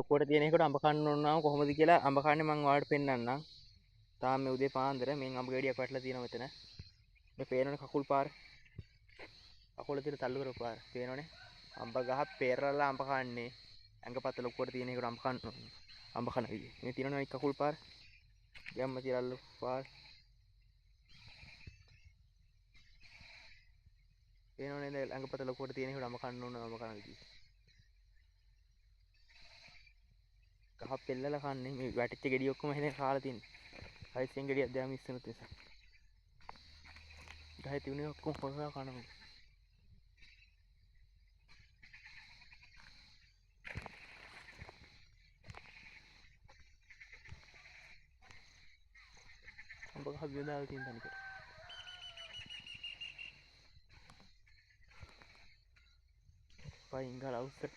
ලොකුවට තියෙන එකට අඹ කන්න ඕන නම් කොහොමද කියලා අඹ කන්නේ මම ඔයාලට පෙන්නන්නම්. තාම මේ උදේ පාන්දර මෙන් අඹ ගෙඩියක් වැටලා තියෙනවා මෙතන. මේ පේනවනේ කකුල් පාර. කකුල තියලා තල්ලු කරපු පාර. පේනවනේ. අඹ ගහ පෙරලා අඹ කන්නේ. ඇඟපත ලොකුවට තියෙන එකට අඹ කන්න ඕන. අඹ කන විදිය. මේ තියෙනවනේ අනිත් කකුල් පාර. ගැම්ම තියලාලු පාර. පේනවනේ නේද ඇඟපත ලොකුවට තියෙන එකට අඹ කන්න ඕන අඹ කන විදිය. ගහ පෙල්ලලා කන්නේ මේ වැටිච්ච ගෙඩි ඔක්කොම එහෙනේ කාලා තියෙන්නේ. හයිසියෙන් ගෙඩියක් දැම්ම ඉස්සෙනුත් නිසා. ගහේ තියුනේ ඔක්කොම හොරලා කනවා. අඹ ගහ බිඳලා තියෙන තැනකට. පයින් ගාලා අවුස්සට